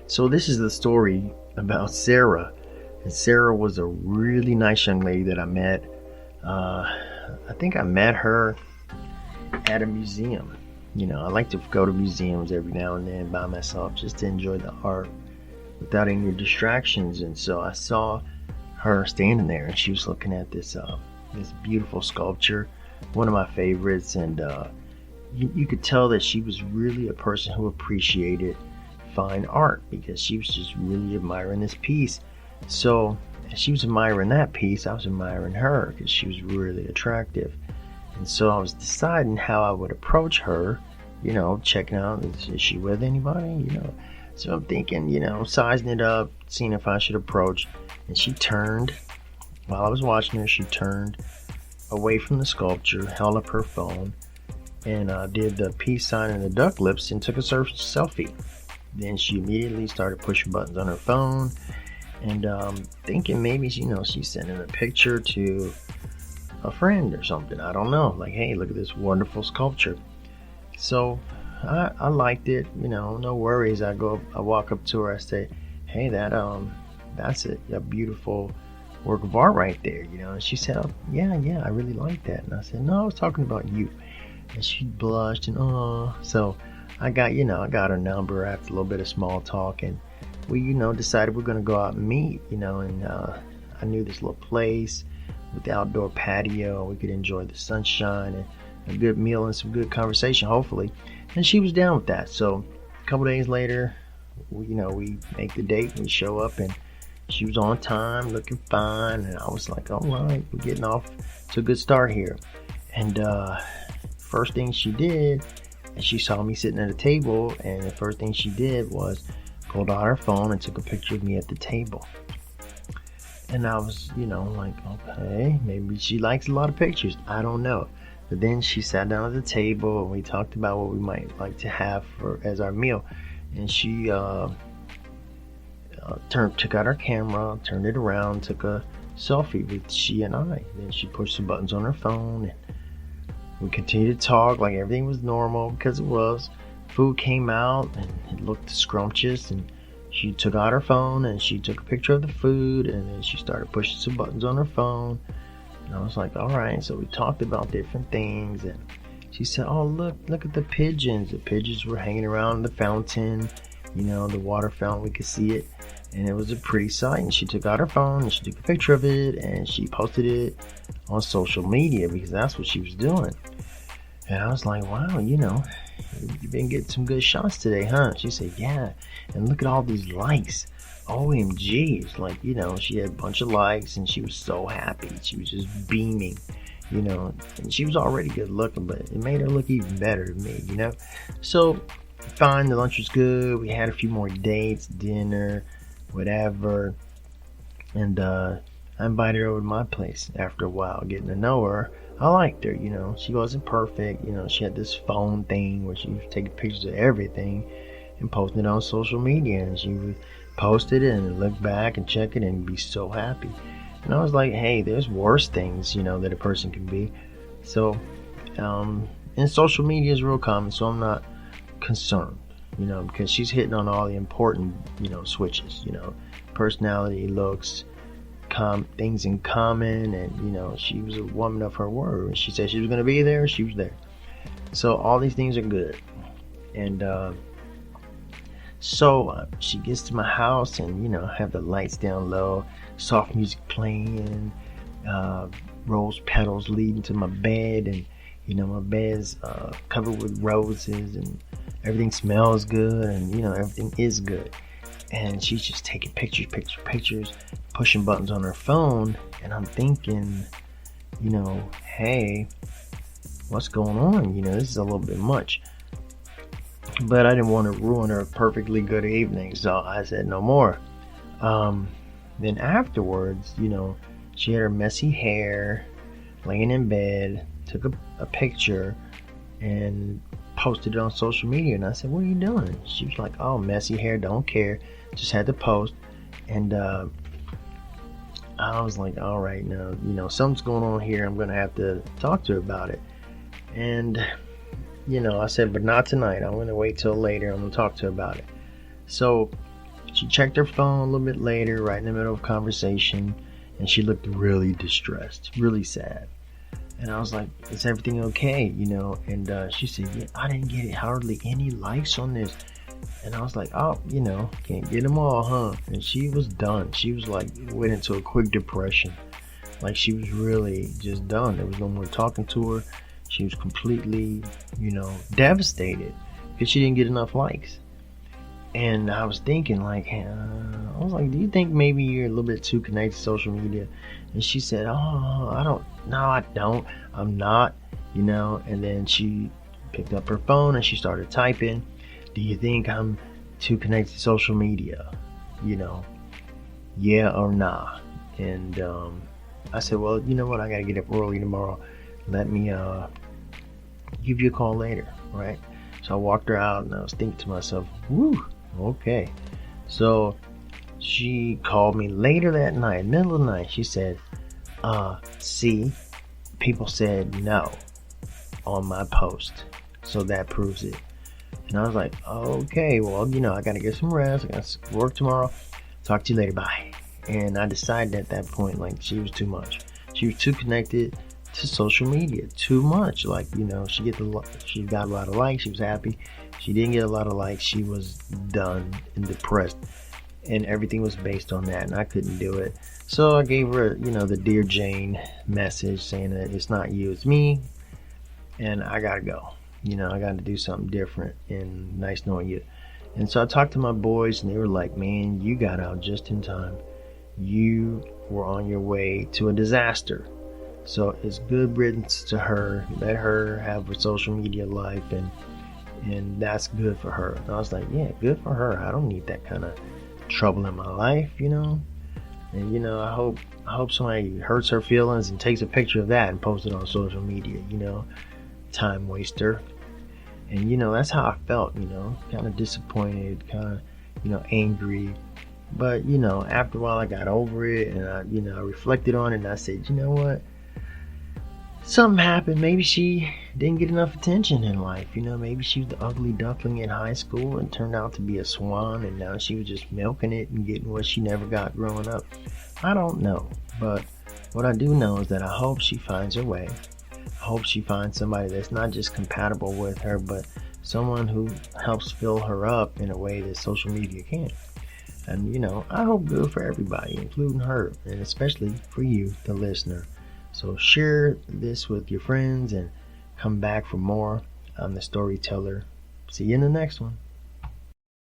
So this is the story about Sarah. And Sarah was a really nice young lady that I met. I think I met her at a museum. I like to go to museums every now and then by myself just to enjoy the art without any distractions. And so I saw her standing there, and she was looking at this beautiful sculpture, one of my favorites. And you could tell that she was really a person who appreciated fine art, because she was just really admiring this piece. So as she was admiring that piece, I was admiring her because she was really attractive. And so I was deciding how I would approach her, checking out, is she with anybody, So I'm thinking, sizing it up, seeing if I should approach. And she turned, while I was watching her, she turned away from the sculpture, held up her phone, and did the peace sign and the duck lips and took a selfie. Then she immediately started pushing buttons on her phone, and thinking maybe she's sending a picture to a friend or something. I don't know. Like, hey, look at this wonderful sculpture. So I liked it. No worries. I walk up to her. I say, hey, that's a beautiful work of art right there. And she said, oh, yeah, I really like that. And I said, no, I was talking about you. And she blushed and so I got her number after a little bit of small talk, and we, decided we're going to go out and meet, and I knew this little place with the outdoor patio. We could enjoy the sunshine and a good meal and some good conversation, hopefully. And she was down with that. So a couple days later, we make the date, we show up, and she was on time, looking fine. And I was like, all right, we're getting off to a good start here. And first thing she did, and she saw me sitting at a table, and the first thing she did was pulled out her phone and took a picture of me at the table. And I was, like, okay, maybe she likes a lot of pictures. I don't know. But then she sat down at the table, and we talked about what we might like to have as our meal. And she took out her camera, turned it around, took a selfie with she and I. Then she pushed some buttons on her phone, and we continued to talk like everything was normal, because it was. Food came out and it looked scrumptious, and she took out her phone and she took a picture of the food, and then she started pushing some buttons on her phone. And I was like, all right. So we talked about different things, and she said, oh, look at the pigeons. The pigeons were hanging around the fountain, the water fountain. We could see it, and it was a pretty sight. And she took out her phone and she took a picture of it, and she posted it on social media, because that's what she was doing. And I was like, wow, you've been getting some good shots today, huh? She said, yeah, and look at all these likes. OMG. It's like, she had a bunch of likes, and she was so happy. She was just beaming, and she was already good looking, but it made her look even better to me, So, fine, the lunch was good. We had a few more dates, dinner, whatever. And I invited her over to my place after a while, getting to know her. I liked her, she wasn't perfect. She had this phone thing where she was taking pictures of everything and posting it on social media, and she would post it and look back and check it and be so happy. And I was like, hey, there's worse things, that a person can be. So, and social media is real common, so I'm not concerned, because she's hitting on all the important, switches, personality, looks, things in common, and she was a woman of her word. She said she was going to be there, she was there. So all these things are good. And so she gets to my house, and I have the lights down low, soft music playing, rose petals leading to my bed, and my bed's covered with roses, and everything smells good, and everything is good. And she's just taking pictures, pushing buttons on her phone. And I'm thinking, hey, what's going on? This is a little bit much. But I didn't want to ruin her perfectly good evening, so I said no more. Then afterwards, she had her messy hair, laying in bed, took a picture, and posted it on social media. And I said, what are you doing? She was like, oh, messy hair, don't care, just had to post. And I was like, all right, now something's going on here. I'm gonna have to talk to her about it. And I said, but not tonight. I'm gonna wait till later. I'm gonna talk to her about it. So She checked her phone a little bit later, right in the middle of a conversation, and she looked really distressed, really sad. And I was like, "Is everything okay?" And she said, "Yeah, I didn't get hardly any likes on this." And I was like, "Oh, can't get them all, huh?" And she was done. She was like, went into a quick depression. Like, she was really just done. There was no more talking to her. She was completely, devastated because she didn't get enough likes. And I was thinking, like, do you think maybe you're a little bit too connected to social media? And she said, "Oh, I don't. I'm not, And then she picked up her phone and she started typing, "Do you think I'm too connected to social media? Yeah or nah?" And I said, "Well, you know what? I got to get up early tomorrow. Let me give you a call later, right?" So I walked her out and I was thinking to myself, "Woo, okay." So she called me later that night, middle of the night. She said, "See, people said no on my post, so that proves it." And I was like, "Okay, well, I got to get some rest. I got to work tomorrow. Talk to you later. Bye." And I decided at that point, like, she was too much. She was too connected to social media, too much. Like, she got a lot of likes. She was happy. She didn't get a lot of likes. She was done and depressed. And everything was based on that, and I couldn't do it. So I gave her, the Dear Jane message saying that it's not you, it's me, and I gotta go. I gotta do something different, and nice knowing you. And so I talked to my boys, and they were like, "Man, you got out just in time. You were on your way to a disaster. So it's good riddance to her. Let her have a social media life, and that's good for her." And I was like, "Yeah, good for her. I don't need that kind of trouble in my life, And I hope somebody hurts her feelings and takes a picture of that and posts it on social media, time waster." And that's how I felt, kind of disappointed, kind of angry. But after a while I got over it, and I reflected on it, and I said, "You know what? Something happened. Maybe she didn't get enough attention in life. Maybe she was the ugly duckling in high school and turned out to be a swan, and now she was just milking it and getting what she never got growing up. I don't know. But what I do know is that I hope she finds her way. I hope she finds somebody that's not just compatible with her, but someone who helps fill her up in a way that social media can't. And, I hope good for everybody, including her, and especially for you, the listener. So share this with your friends and come back for more. I'm the storyteller. See you in the next one.